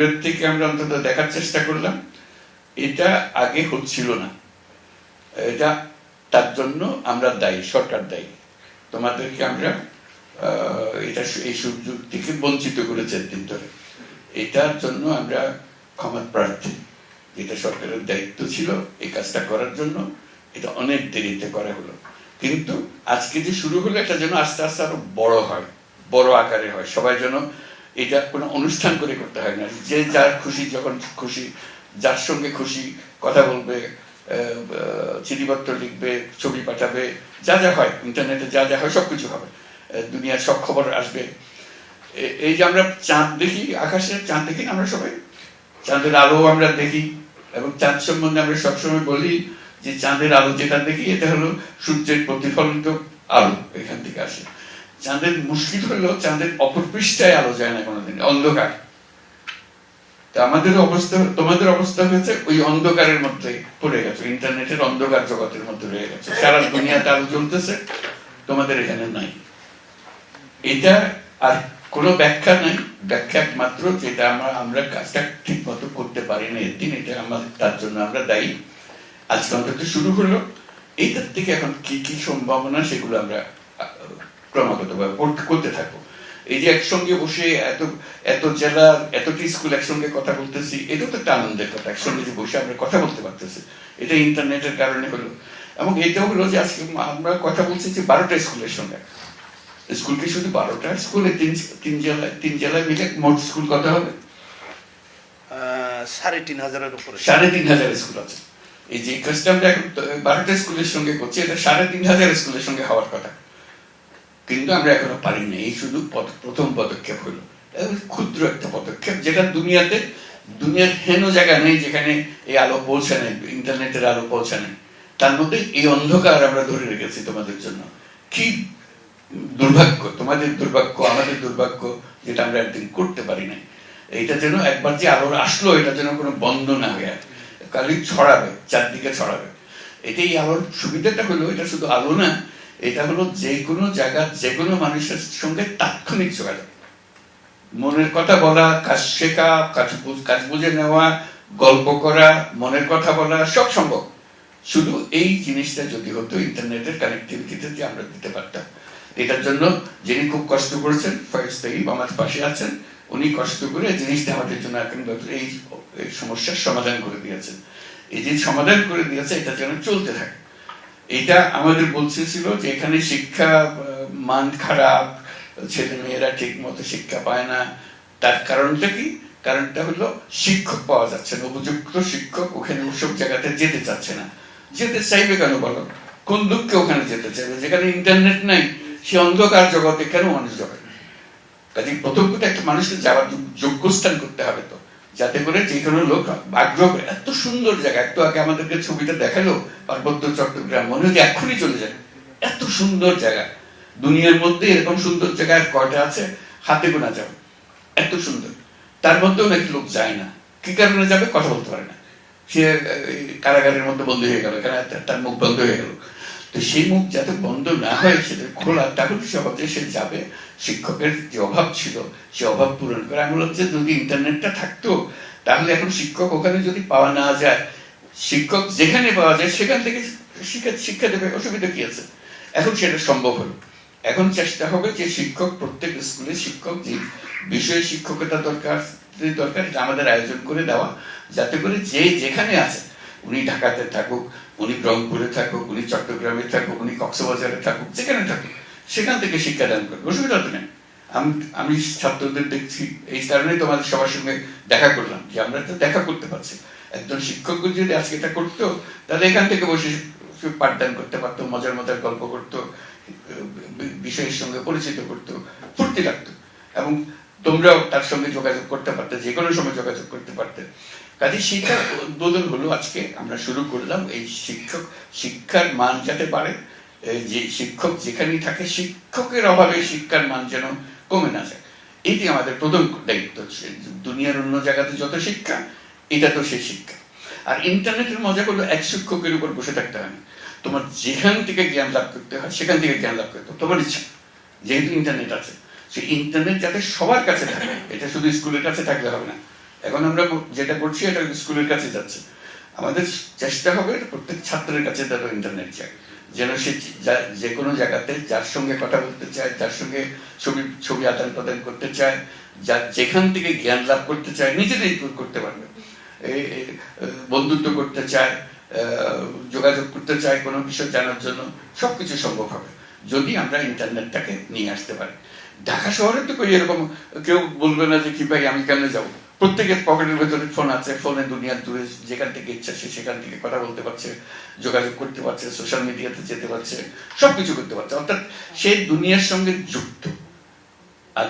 দূরের থেকে আমরা অন্তত দেখার চেষ্টা করলাম। এটা আগে হচ্ছিল না, এটা তার জন্য আমরা দায়ী, সরকার দায়ী। তোমাদেরকে আমরা এটা এই সুযোগ থেকে বঞ্চিত করেছে দিন ধরে, এটার জন্য আমরা ক্ষমা প্রার্থী। যেটা সরকারের দায়িত্ব ছিল এই কাজটা করার জন্য, এটা অনেক দেরিতে করা হলো। কিন্তু আজকে যে শুরু হলো, এটা যেন আস্তে আস্তে আরো বড় হয়, বড় আকারে হয়। সবাই যেন এটা কোনো অনুষ্ঠান করে করতে হয় না, যে যার খুশি যখন খুশি, যার সঙ্গে খুশি কথা বলবে, চিঠিপত্র লিখবে, ছবি পাঠাবে, যা যা হয় ইন্টারনেটে যা যা হয় সবকিছু হবে, দুনিয়ার সব খবর আসবে। এই যে আমরা চাঁদ দেখি, আকাশে চাঁদ দেখি আমরা সবাই, চাঁদের আলো আমরা দেখি, এবং চাঁদ সম্বন্ধে আমরা সবসময় বলি যে চাঁদের আলো যেটা দেখি এটা হলো সূর্যের প্রতিফলিত আলো, এখান থেকে আসে। চাঁদের মুশকিল হলো চাঁদের অপর পৃষ্ঠায় আলো যায় না কোনোদিন, অন্ধকার। তা আমাদের অবস্থা, তোমাদের অবস্থা হয়েছে ওই অন্ধকারের মধ্যে পড়ে গেছে, ইন্টারনেটের অন্ধকার জগতের মধ্যে রয়ে গেছে। সারা দুনিয়াতে আলো জ্বলতেছে, তোমাদের এখানে নাই। এটা আর কোনো ব্যাখ্যা নাই, ব্যাখ্যা একমাত্র যেটা আমরা কাজটা ঠিক মতো করতে পারি না এর দিন, এটা আমাদের, তার জন্য আমরা দায়ী। আজকে অন্তত শুরু হলো, এইটার থেকে এখন কি কি সম্ভাবনা সেগুলো আমরা ক্রমাগত করতে থাকবো। এই যে একসঙ্গে বসে এত জেলা, এতটি স্কুল একসঙ্গে কথা বলতেছি, এটা তো একটা আনন্দের কথা। একসঙ্গে যে বসে আমরা কথা বলতে পারতেছি, এটা ইন্টারনেটের কারণে হলো। এবং এটাও হলো যে আজকে আমরা কথা বলছি যে 12টা স্কুলের সঙ্গে। স্কুল কি শুধু 12টা স্কুলে, তিন জেলায় মিলে মোট স্কুল কত হবে? 3,500-এর উপরে, 3,500 স্কুল আছে। এই যে কাজটা আমরা এখন 12টা স্কুলের সঙ্গে করছি, এটা 3,500 স্কুলের সঙ্গে হওয়ার কথা, কিন্তু আমরা এখনো পারি না। এই শুধু প্রথম পদক্ষেপ হলো, ক্ষুদ্র একটা পদক্ষেপ, যেটা দুনিয়ার হেন জায়গা নেই যেখানে এই আলো পৌঁছে নেই, ইন্টারনেটের আলো পৌঁছে নেই। তার মধ্যে এই অন্ধকার আমরা ধরে রেখেছি তোমাদের জন্য। কি দুর্ভাগ্য, তোমাদের দুর্ভাগ্য, আমাদের দুর্ভাগ্য, যেটা আমরা একদিন করতে পারি না। এইটা যেন একবার যে আলো আসলো, এটা যেন কোনো বন্ধ না হয়ে খালি ছড়াবে, চারদিকে ছড়াবে। এটাই আলোর সুবিধাটা হলো, এটা শুধু আলো না, এটা হলো যে কোনো জায়গা, যে কোনো মানুষের সঙ্গে তাৎক্ষণিক যোগাযোগ, মনের কথা বলা, কাজ শেখা, কাজ বুঝে নেওয়া, গল্প করা, মনের কথা বলা, সব সম্ভব। শুধু এই জিনিসটা যদি হতো ইন্টারনেটের কানেক্টিভিটিতে, যে আমরা দিতে পারতাম। এটার জন্য যিনি খুব কষ্ট করেছেন, ফয়েজ তাইব আমার পাশে আছেন, উনি কষ্ট করে জিনিসটা আমাদের জন্য এখন এই সমস্যার সমাধান করে দিয়েছেন। এই যে সমাধান করে দিয়েছে, এটা যেন চলতে থাকে। এটা আমাদের বলছিল যে এখানে শিক্ষা মান খারাপ, ছেলে মেয়েরা ঠিক মতো শিক্ষা পায় না। তার কারণটা কি? কারণটা হলো শিক্ষক পাওয়া যাচ্ছে না, উপযুক্ত শিক্ষক ওখানে ওসব জায়গাতে যেতে চাচ্ছে না। যেতে চাইবে কেন বলো? কোন দুঃখে ওখানে যেতে চাইবে? যেখানে ইন্টারনেট নাই, সে অন্ধকার জগতে কেন মানুষ যাবে? কাজে প্রথম কথা একটা মানুষকে যাওয়ার যোগ্য স্থান করতে হবে, তো যাতে করে যে কোনো লোক আগ্রহ। এত সুন্দর জায়গা, একটু আগে আমাদেরকে ছবিটা দেখালো পার্বত্য চট্টগ্রাম, মনে হয় এক্ষুনি চলে যায়। এত সুন্দর জায়গা, দুনিয়ার মধ্যে এরকম সুন্দর জায়গা কয়টা আছে? হাতে গোনা যাবে, এত সুন্দর। তার মধ্যেও নাকি লোক যায় না। কি কারণে যাবে? কথা বলতে পারে না, সে কারাগারের মধ্যে বন্ধ হয়ে গেল, তার মুখ বন্ধ হয়ে গেল। তো সেই মুখ যাতে বন্ধ না হয়, সেটা খোলা, তাহলে সহজে সে যাবে। শিক্ষকের যে অভাব ছিল, সে অভাব পূরণ করে। আমি বললাম যে যদি ইন্টারনেটটা থাকতো, তাহলে এখন শিক্ষক ওখানে যদি পাওয়া না যায়, শিক্ষক যেখানে পাওয়া যায় সেখান থেকে শিক্ষা দেবে, অসুবিধা কি আছে? এখন সেটা সম্ভব হলো। এখন চেষ্টা হবে যে শিক্ষক, প্রত্যেক স্কুলে শিক্ষক, যে বিষয়ে শিক্ষকতা দরকার এটা আমাদের আয়োজন করে দেওয়া, যাতে করে যে যেখানে আছে, উনি ঢাকাতে থাকুক, উনি রংপুরে থাকুক, উনি চট্টগ্রামে থাকুক, উনি কক্সবাজারে থাকুক, যেখানে থাকুক, সেখান থেকে শিক্ষাদান করবে, অসুবিধা তো নেই। আমি ছাত্রদের দেখছি, এই কারণেই তোমাদের সবার সঙ্গে দেখা করলাম, যে আমরা তো দেখা করতে পারছি। একজন শিক্ষক যদি আজকে এটা করতো, তাহলে এখান থেকে বসে পাঠদান করতে পারতো, মজার মজার গল্প করতো, বিষয়ের সঙ্গে পরিচিত করতো, ফুর্তি লাগতো, এবং তোমরাও তার সঙ্গে যোগাযোগ করতে পারতে, যে কোনো সময় যোগাযোগ করতে পারতে। কাজে শিক্ষার উদ্বোধন হলো আজকে, আমরা শুরু করলাম। এই শিক্ষার মান যাতে বাড়ে, যে শিক্ষক যেখানেই থাকে, শিক্ষকের অভাবে শিক্ষার মান যেন কমে না যায়, এটি আমাদের প্রথম দায়িত্ব। দুনিয়ার অন্য জায়গাতে যত শিক্ষা, এটা তো সেই শিক্ষা। আর ইন্টারনেটের মজা করলো, এক শিক্ষকের উপর বসে থাকতে হয় না, তোমার যেখান থেকে জ্ঞান লাভ করতে হয় সেখান থেকে জ্ঞান লাভ করতে হয়, তোমার ইচ্ছা। যেহেতু ইন্টারনেট আছে, সেই ইন্টারনেট যাতে সবার কাছে থাকে, এটা শুধু স্কুলের কাছে থাকলে হবে না, এখন আমরা যেটা করছি এটা স্কুলের কাছে যাচ্ছে, আমাদের চেষ্টা হবে প্রত্যেক ছাত্রের কাছে যেন ইন্টারনেট যায়, যেন সে যে কোনো জায়গাতে যার সঙ্গে কথা বলতে চায়, যার সঙ্গে ছবি আদান প্রদান করতে চায়, যেখান থেকে জ্ঞান লাভ করতে চায় নিজেরাই করতে পারবে, বন্ধুত্ব করতে চায়, যোগাযোগ করতে চায় কোনো বিষয় জানার জন্য, সবকিছু সম্ভব হবে যদি আমরা ইন্টারনেটটাকে নিয়ে আসতে পারি। ঢাকা শহরে তো এরকম কেউ বলবে না যে কি ভাই আমি কেমনে যাবো, প্রত্যেকের পকেটের ভেতরে ফোন আছে, ফোনে দুনিয়ার দূরে যেখান থেকে ইচ্ছা সে সেখান থেকে কথা বলতে পারছে, যোগাযোগ করতে পারছে, সোশ্যাল মিডিয়াতে যেতে পারছে, সবকিছু করতে পারছে, অর্থাৎ সে দুনিয়ার সঙ্গে যুক্ত। আর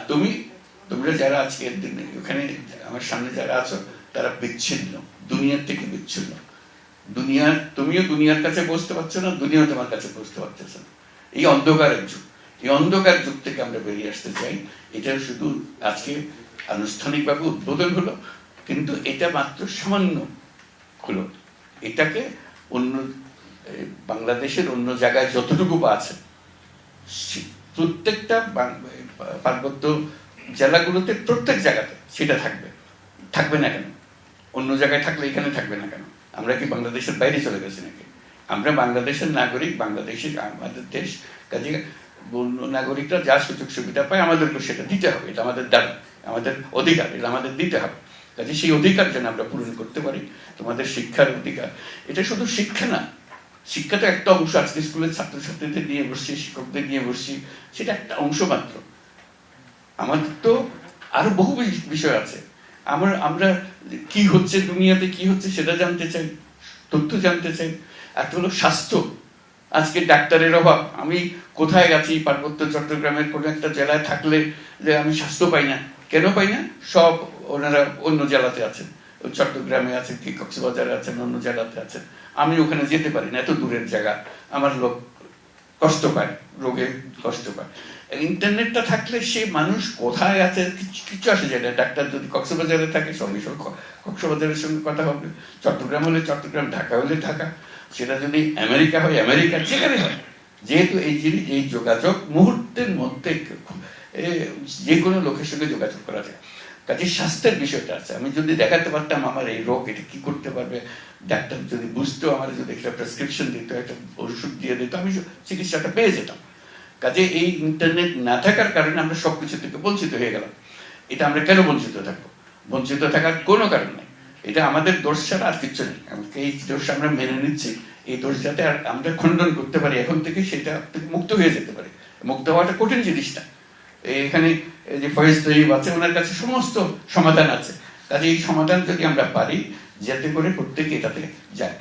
তোমরা যারা আজকে ওখানে আমার সামনে যারা আছো তারা বিচ্ছিন্ন, দুনিয়ার থেকে বিচ্ছিন্ন। তুমিও দুনিয়ার কাছে পৌঁছতে পারছো না, দুনিয়াও তোমার কাছে পৌঁছতে পারতেছে না। এই অন্ধকারের যুগ, এই অন্ধকার যুগ থেকে আমরা বেরিয়ে আসতে চাই। এটা শুধু আজকে আনুষ্ঠানিকভাবে উদ্বোধন হলো, কিন্তু এটা মাত্র সামান্য হলো। এটাকে অন্য বাংলাদেশের অন্য জায়গায় যতটুকু আছে প্রত্যেকটা পার্বত্য জেলাগুলোতে প্রত্যেক জায়গাতে সেটা থাকবে না কেন? অন্য জায়গায় থাকলে এখানে থাকবে না কেন? আমরা কি বাংলাদেশের বাইরে চলে গেছি নাকি? আমরা বাংলাদেশের নাগরিক, বাংলাদেশের আমাদের দেশ, কাজে নাগরিকরা যা সুযোগ সুবিধা পায় আমাদেরকে সেটা দিতে হবে। এটা আমাদের দাবি, আমাদের অধিকার, এটা আমাদের দিতে হবে। কাজে সেই অধিকার যেন আমরা পূরণ করতে পারি। তোমাদের শিক্ষার অধিকার, এটা শুধু শিক্ষা না, শিক্ষা তো একটা অংশ। আজকে স্কুলের ছাত্রছাত্রীদের নিয়ে বসছি, শিক্ষকদের নিয়ে বসছি, সেটা একটা অংশ মাত্র। আমাদের তো আরো বহু বিষয় আছে। আমরা কি হচ্ছে দুনিয়াতে, কি হচ্ছে সেটা জানতে চাই, তথ্য জানতে চাই। একটা হলো স্বাস্থ্য, আজকে ডাক্তারের অভাব। আমি কোথায় গেছি, পার্বত্য চট্টগ্রামের কোনো একটা জেলায় থাকলে যে আমি স্বাস্থ্য পাই না, কেন পাই না? সব ওনারা অন্য জেলাতে আছেন, চট্টগ্রামে আছেন, কি কক্সবাজারে আছেন, অন্য জেলাতে আছেন। আমি ওখানে যেতে পারি না, এত দূরের জায়গা, আমার লোক কষ্ট পায়, রোগে কষ্ট পায়। ইন্টারনেটটা থাকলে সে মানুষ কোথায় আছে কিছু আসে যায় না। ডাক্তার যদি কক্সবাজারে থাকে সঙ্গে সঙ্গে কক্সবাজারের সঙ্গে কথা হবে, চট্টগ্রাম হলে চট্টগ্রাম, ঢাকা হলে ঢাকা, সেটা যদি আমেরিকা হয় আমেরিকা, যেখানে হয়। যেহেতু এই যোগাযোগ মুহূর্তের মধ্যে যে কোনো লোকের সঙ্গে যোগাযোগ করা যায়। কাজে স্বাস্থ্যের বিষয়টা আছে। আমি যদি দেখাতে পারতাম আমার এই রোগ, এটা কি করতে পারবে, ডাক্তার যদি বুঝতো, আমার যদি একটা প্রেসক্রিপশন দিত, একটা ওষুধ দিয়ে দিত, আমি চিকিৎসাটা পেয়ে যেতাম। কাজে এই ইন্টারনেট না থাকার কারণে আমরা সবকিছু থেকে বঞ্চিত হয়ে গেলাম। এটা আমরা কেন বঞ্চিত থাকবো? বঞ্চিত থাকার কোনো কারণ নেই। এটা আমাদের দোষ ছাড়া আর কিছু নেই। এই দোষ আমরা মেনে নিচ্ছি, এই দোষ যাতে আমরা খণ্ডন করতে পারি, এখন থেকে সেটা মুক্ত হয়ে যেতে পারে। মুক্ত হওয়াটা কঠিন জিনিস না। এখানে যে ফয়েজ তৈরি আছে, ওনার কাছে সমস্ত সমাধান আছে। কাজে এই সমাধান যদি আমরা পারি, যাতে করে প্রত্যেকে এটাতে যায়।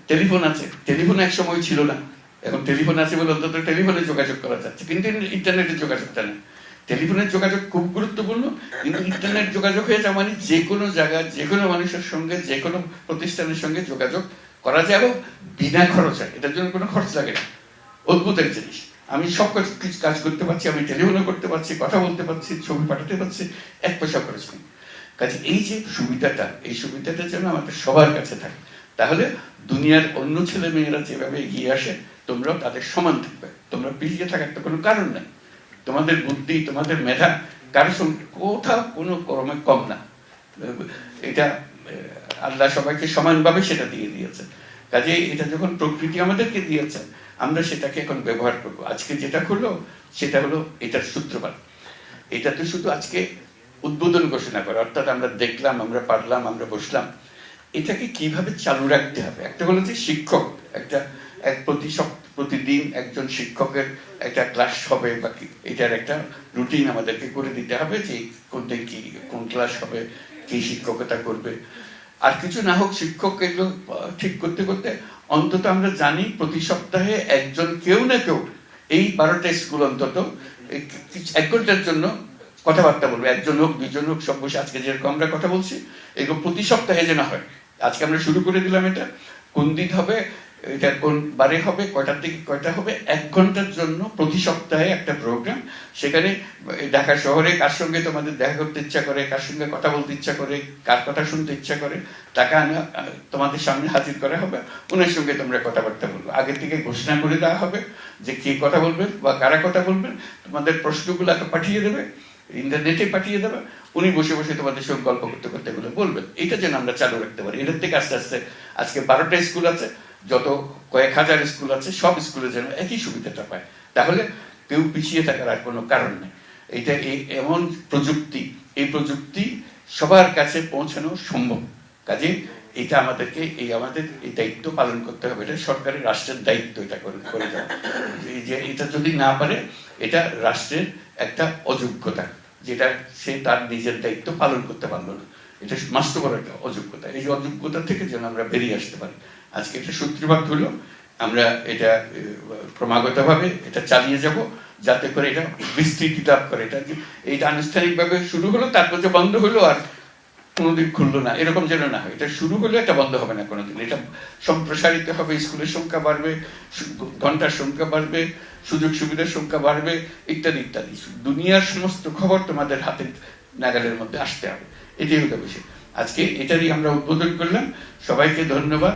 টেলিফোন আছে, টেলিফোন এক সময় ছিল না, এখন টেলিফোন আছে বলে অন্তত টেলিফোনে যোগাযোগ করা যাচ্ছে, কিন্তু ইন্টারনেটের যোগাযোগটা নেই। টেলিফোনের যোগাযোগ খুব গুরুত্বপূর্ণ, কিন্তু ইন্টারনেট যোগাযোগ হয়ে যাওয়া মানে যে কোনো জায়গায় যে কোনো মানুষের সঙ্গে যে কোনো প্রতিষ্ঠানের সঙ্গে যোগাযোগ করা যায়, এবং বিনা খরচে, এটার জন্য কোনো খরচ লাগে না। অদ্ভুত এক জিনিস। আমি সব কিছু কাজ করতে পারছি, আমি টেলিফোনও করতে পারছি, কথা বলতে পারছি, ছবি পাঠাতে পারছি, এক পয়সা খরচ নেই। কাজে এই যে সুবিধাটা, এই সুবিধাটা যেন আমাদের সবার কাছে থাকে, তাহলে দুনিয়ার অন্য ছেলে মেয়েরা যেভাবে এগিয়ে আসে তোমরাও তাদের সমান থাকবে। তোমরা পিছিয়ে থাকার তো কোনো কারণ নেই। তোমাদের বুদ্ধি, তোমাদের মেধা কারোর সঙ্গে কোথাও কোনো ক্রমে কম না। এটা আল্লাহ সবাইকে সমানভাবে সেটা দিয়ে দিয়েছে। কাজে এটা যখন প্রকৃতি আমাদেরকে দিয়েছে, আমরা সেটাকে এখন ব্যবহার করব। আজকে যেটা হলো সেটা হলো এটার সূত্রপাত। এটা তো শুধু আজকে উদ্বোধন ঘোষণা করা, অর্থাৎ আমরা দেখলাম, আমরা পারলাম, আমরা বসলাম। এটাকে কিভাবে চালু রাখতে হবে? একটা হলো যে শিক্ষক, প্রতিদিন একজন শিক্ষকের একটা ক্লাস হবে, বা এটার একটা রুটিন আমাদেরকে করে দিতে হবে, যে কোন ক্লাস হবে, কি শিক্ষকতা করবে। আর কিছু না হোক, শিক্ষক এগুলো ঠিক করতে করতে অন্তত আমরা জানি প্রতি সপ্তাহে একজন, কেউ না কেউ, এই 12টা স্কুল অন্তত 1 ঘন্টার জন্য কথাবার্তা বলবে। একজন হোক, দুজন হোক, সব বসে আজকে যেরকম আমরা কথা বলছি, এগুলো প্রতি সপ্তাহে যেন হয়। আজকে আমরা শুরু করে দিলাম, এটা কোন দিন হবে, এটা কোন বারে হবে, কয়টার থেকে কয়টা হবে, 1 ঘন্টার জন্য প্রতি সপ্তাহে একটা প্রোগ্রাম। সেখানে ঢাকা শহরে কার সঙ্গে তোমাদের দেখা করতে ইচ্ছা করে, কার সঙ্গে কথা বলতে ইচ্ছা করে, কার কথা শুনতে ইচ্ছা করে, তাকে তোমাদের সামনে হাজির করা হবে, ওনার সঙ্গে তোমরা কথাবার্তা বলবে। আগে থেকে ঘোষণা করে দেওয়া হবে যে কে কথা বলবেন বা কারা কথা বলবেন। তোমাদের প্রশ্নগুলো পাঠিয়ে দেবে, ইন্টারনেটে পাঠিয়ে দেবে, উনি বসে বসে তোমাদের সঙ্গে গল্প করতে করতে এগুলো বলবেন। এটা যেন আমরা চালু রাখতে পারি। এটার থেকে আস্তে আস্তে আজকে 12টা স্কুল আছে, যত কয়েক হাজার স্কুল আছে, সব স্কুলে যেন একই সুবিধাটা পায়, তাহলে কেউ পিছিয়ে থাকার আর কোনো কারণ নেই। এটা এমন প্রযুক্তি, এই প্রযুক্তি সবার কাছে পৌঁছানো সম্ভব। কাজে এটা আমাদেরকে আমাদের এই দায়িত্ব পালন করতে হবে। এটা সরকারের, রাষ্ট্রের দায়িত্ব এটা করে যাওয়া। এই যে এটা যদি না পারে, এটা রাষ্ট্রের একটা অযোগ্যতা, যেটা সে তার নিজের দায়িত্ব পালন করতে পারলো না। এটা মাস্ত বড় একটা অযোগ্যতা। এই অযোগ্যতা থেকে যেন আমরা বেরিয়ে আসতে পারি। আজকে এটা সূত্রপাত হলো, আমরা এটা ক্রমাগতভাবে এটা চালিয়ে যাব, যাতে করে এটা বিস্তৃতি লাভ করে। এটা আনুষ্ঠানিকভাবে শুরু হলো, তারপর যে বন্ধ হলো আর কোনোদিন খুললো না, এরকম যেন না হয়। এটা শুরু হলে এটা বন্ধ হবে না কোনোদিন। এটা সম্প্রসারিত হবে, স্কুলের সংখ্যা বাড়বে, ঘন্টার সংখ্যা বাড়বে, সুযোগ সুবিধার সংখ্যা বাড়বে, ইত্যাদি ইত্যাদি। দুনিয়ার সমস্ত খবর তোমাদের হাতের নাগালের মধ্যে আসতে হবে। এটাই হলো বিষয়। আজকে এটারই আমরা উদ্বোধন করলাম। সবাইকে ধন্যবাদ।